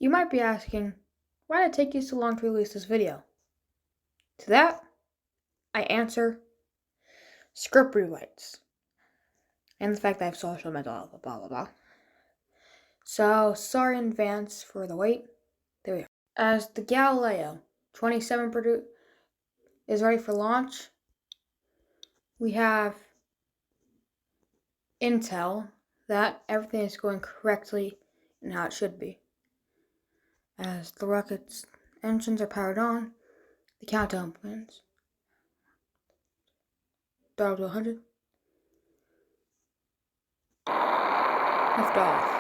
You might be asking, why did it take you so long to release this video? To that, I answer, script rewrites. And the fact that I have social mental health, blah blah blah. So, sorry in advance for the wait. There we are. As the Galileo 27 is ready for launch, we have intel that everything is going correctly and how it should be. As the rocket's engines are powered on, the countdown begins. Dial to 100. Lift off.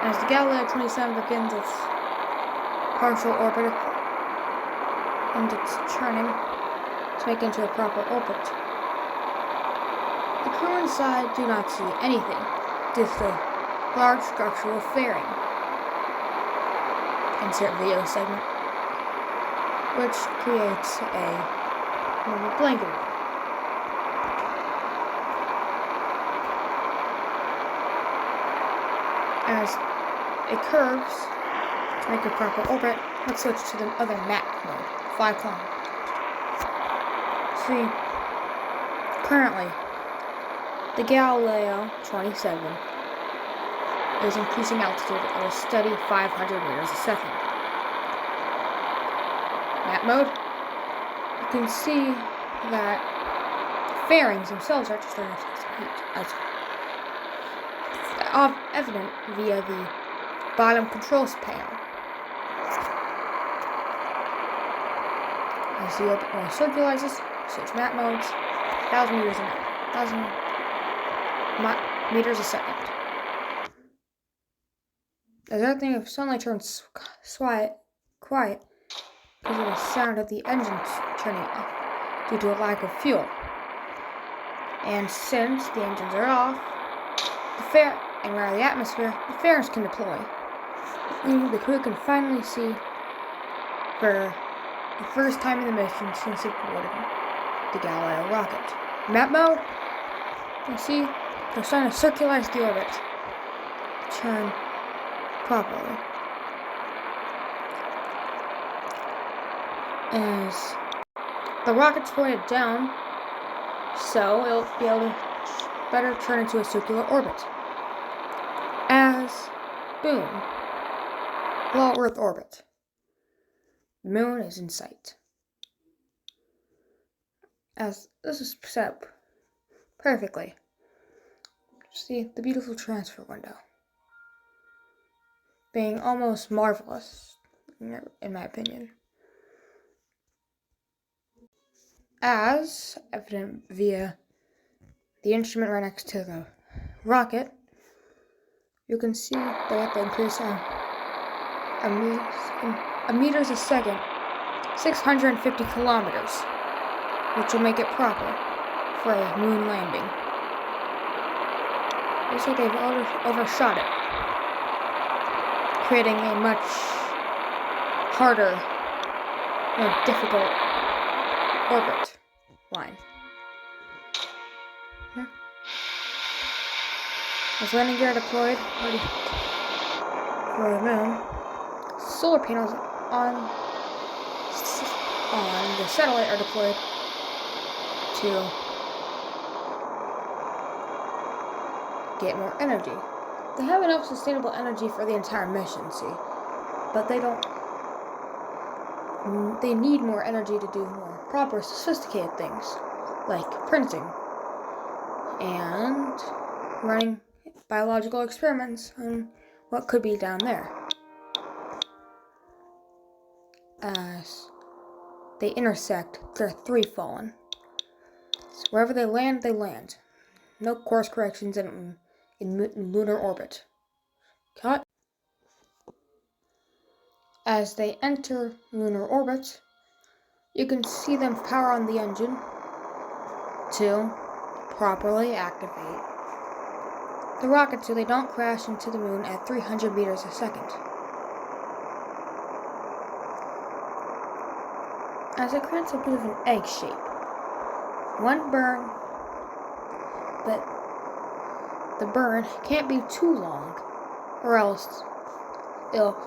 As the Galileo 27 begins its partial orbit and its turning to make into a proper orbit, the crew inside do not see anything, just a large structural fairing. Insert video segment, which creates a blanket. As it curves to make a proper orbit, let's switch to the other map mode, 5 kilometers. See, currently, the Galileo 27 is increasing altitude at a steady 500 meters a second. Map mode, you can see that the fairings themselves are just starting to heat. That's evident via the bottom controls panel. As the orbit circularizes, switch map modes, 1,000 meters an hour, 1,000 meters a second. As everything suddenly turns quiet because of the sound of the engines turning off due to a lack of fuel. And since the engines are off, and we're out of the atmosphere, the fairings can deploy. The crew can finally see, for the first time in the mission since it boarded the Galileo rocket. Map mode, you can see they're starting to circularize the orbit to turn properly. As the rocket's pointed down, so it'll be able to better turn into a circular orbit. As, boom, low Earth orbit. The moon is in sight. As this is set up perfectly. See the beautiful transfer window. Being almost marvelous, in my opinion. As evident via the instrument right next to the rocket, you can see that we have to increase a meters a second, 650 kilometers, which will make it proper for a moon landing. Looks like they've overshot it, creating a much harder, more difficult orbit line. Yeah. As landing gear deployed, ready for the moon, solar panels on the satellite are deployed to get more energy. They have enough sustainable energy for the entire mission, see, but they need more energy to do more proper, sophisticated things, like printing and running biological experiments on what could be down there. As they intersect, there are 3 fallen. So wherever they land, they land. No course corrections in lunar orbit. Cut. As they enter lunar orbit, you can see them power on the engine to properly activate the rocket so they don't crash into the moon at 300 meters a second. As it creates a bit of an egg shape. One burn, but the burn can't be too long, or else it'll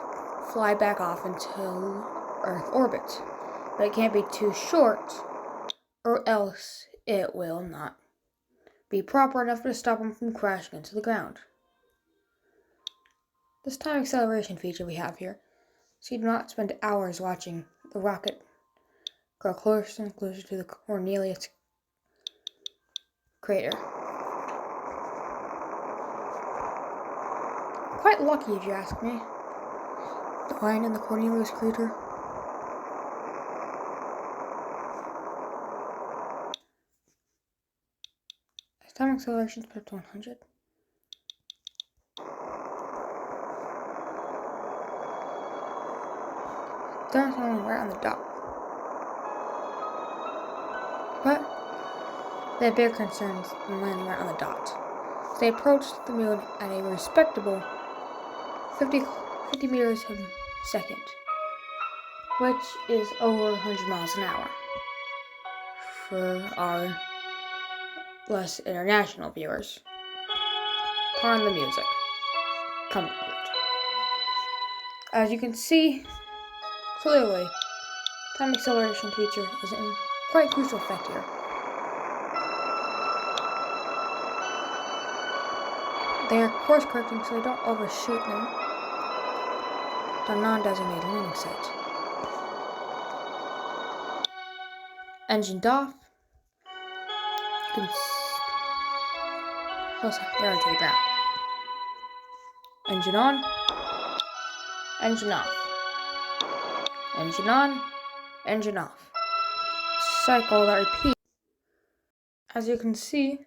fly back off into Earth orbit. But it can't be too short, or else it will not be proper enough to stop them from crashing into the ground. This time acceleration feature we have here, so you do not spend hours watching the rocket grow closer and closer to the Cornelius crater. Quite lucky, if you ask me, to land in the Cornelius crater. As time acceleration is put to 100. They're only right on the dot. But they have bigger concerns than landing right on the dot. So they approached the moon at a respectable 50 meters a second, which is over 100 miles an hour for our less international viewers. Pardon the music. Come with it. As you can see, clearly, time acceleration feature is in quite crucial effect here. They are course correcting so they don't overshoot them. The non-designated landing site. Engine off. You can close the air to the ground. Engine on. Engine off. Engine on. Engine off. Cycle that repeats. As you can see,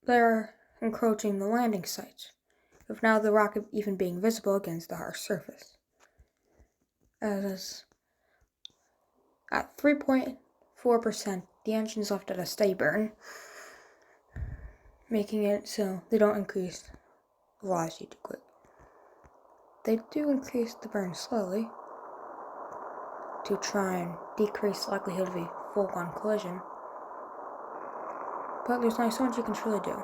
they're encroaching the landing site, with now the rocket even being visible against the harsh surface. As at 3.4%, the engine is left at a steady burn, making it so they don't increase velocity too quick. They do increase the burn slowly to try and decrease the likelihood of a full-on collision, but there's only so much you can truly do.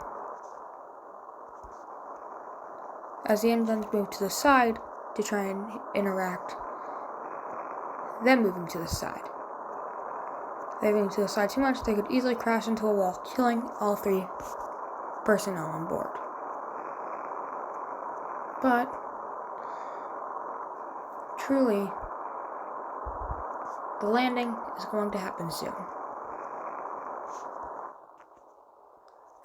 As the engines move to the side to try and interact, then moving to the side. If they move to the side too much, they could easily crash into a wall, killing all 3 personnel on board. But truly, the landing is going to happen soon.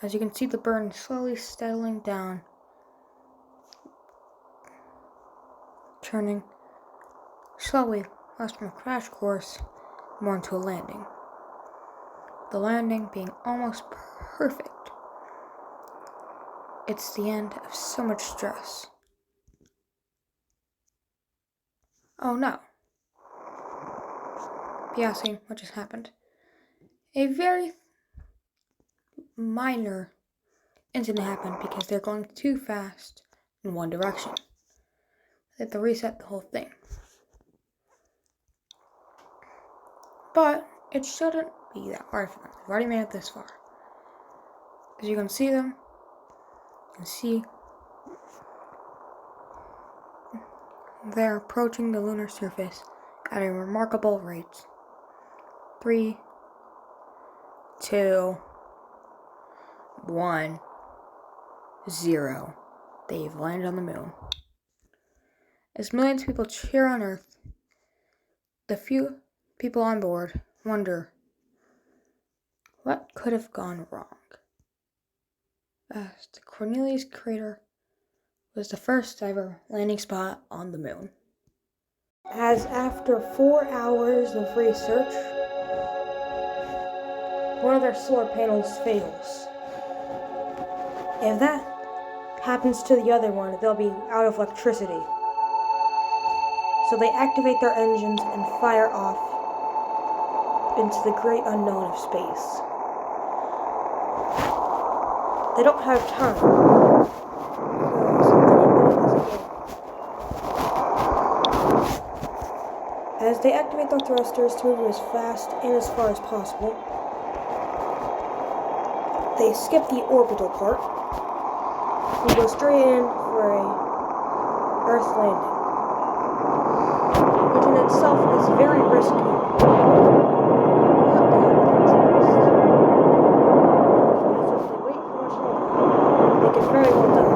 As you can see, the burn slowly settling down, turning slowly less from a crash course more into a landing. The landing being almost perfect. It's the end of so much stress. Oh no. Be asking what just happened. A very minor incident happened because they're going too fast in one direction. They have to reset the whole thing. But it shouldn't be that hard for them. They've already made it this far. As you can see them, you can see they're approaching the lunar surface at a remarkable rate. 3, 2, 1, 0. They've landed on the moon. As millions of people cheer on Earth, the few people on board wonder what could have gone wrong. As the Cornelius crater was the first ever landing spot on the moon. As after 4 hours of research, one of their solar panels fails. If that happens to the other one, they'll be out of electricity. So they activate their engines and fire off into the great unknown of space. They don't have time, because any minute is a game. As they activate their thrusters to move as fast and as far as possible, they skip the orbital part We go straight in for a Earth landing, which in itself is very risky. As if they wait for much longer, they could very well die.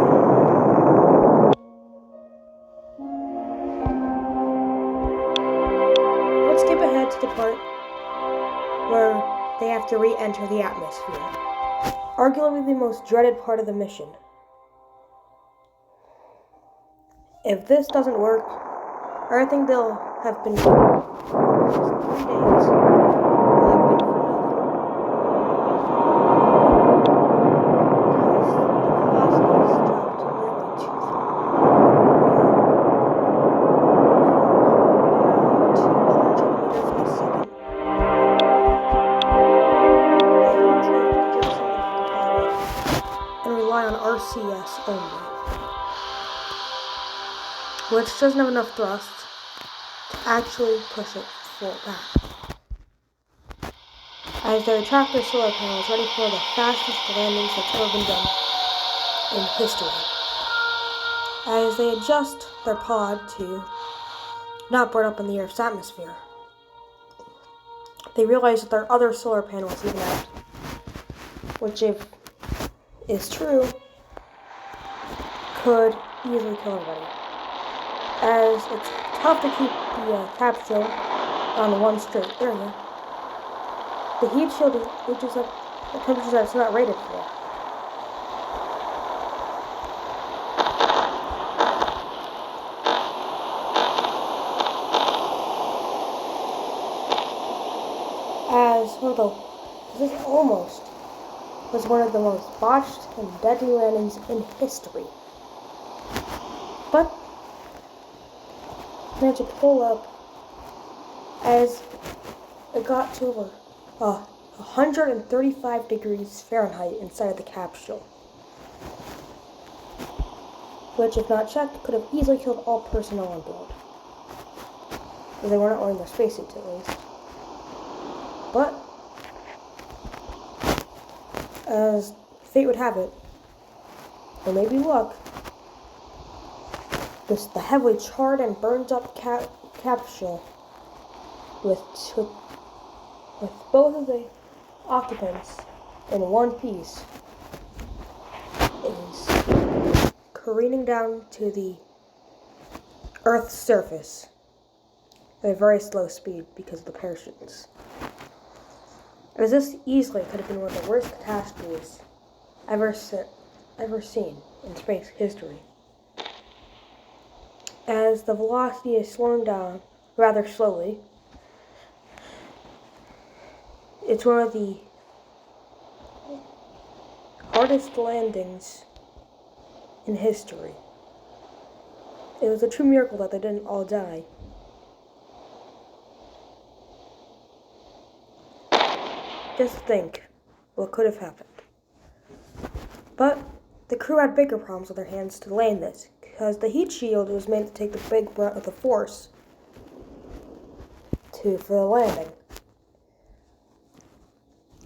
Let's skip ahead to the part where they have to re-enter the atmosphere. Arguably the most dreaded part of the mission. If this doesn't work, everything they'll have been doing for the past 3 days will have been for nothing. Because the velocity has dropped nearly 200 meters a second. And rely on RCS only, which doesn't have enough thrust to actually push it back, as they attract their solar panels ready for the fastest landings that's ever been done in history. As they adjust their pod to not burn up in the Earth's atmosphere, they realize that their other solar panel is even out, which, if is true, could easily kill everybody, as it's tough to keep the capsule on one straight area. The heat shield reaches up the temperature that it's not rated for. This almost was one of the most botched and deadly landings in history. But managed to pull up as it got to over 135 degrees Fahrenheit inside of the capsule, which, if not checked, could have easily killed all personnel on board, if they were not wearing their spacesuits at least. But as fate would have it, or maybe luck, the heavily charred and burned up capsule with both of the occupants in one piece is careening down to the Earth's surface at a very slow speed because of the parachutes. As this easily could have been one of the worst catastrophes ever seen in space history, as the velocity is slowing down rather slowly. It's one of the hardest landings in history. It was a true miracle that they didn't all die. Just think what could have happened. But the crew had bigger problems on their hands to land this, because the heat shield was meant to take the big brunt of the force for the landing.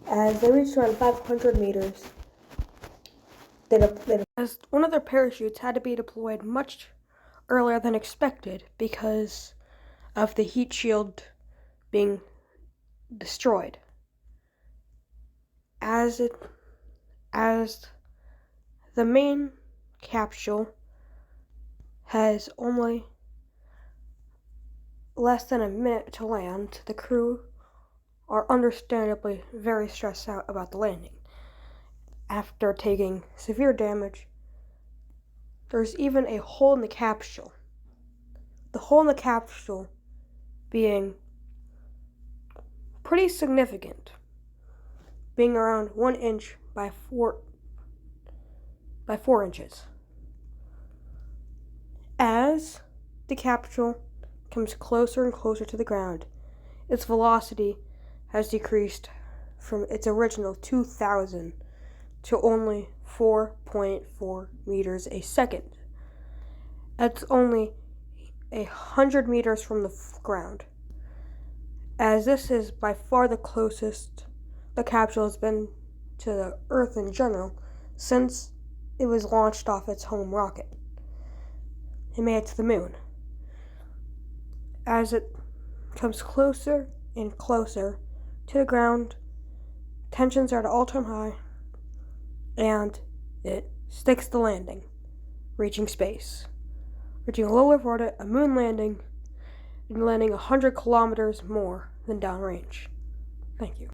As they reached around 500 meters, as one of their parachutes had to be deployed much earlier than expected because of the heat shield being destroyed. As the main capsule has only less than a minute to land, the crew are understandably very stressed out about the landing. After taking severe damage, there's even a hole in the capsule. The hole in the capsule being pretty significant, being around 1 inch by 4 inches. As the capsule comes closer and closer to the ground, its velocity has decreased from its original 2,000 to only 4.4 meters a second. That's only 100 meters from the ground, as this is by far the closest the capsule has been to the Earth in general since it was launched off its home rocket. It made it to the moon. As it comes closer and closer to the ground, tensions are at an all-time high, and it sticks the landing, reaching space. Reaching a low Earth orbit, a moon landing, and landing 100 kilometers more than downrange. Thank you.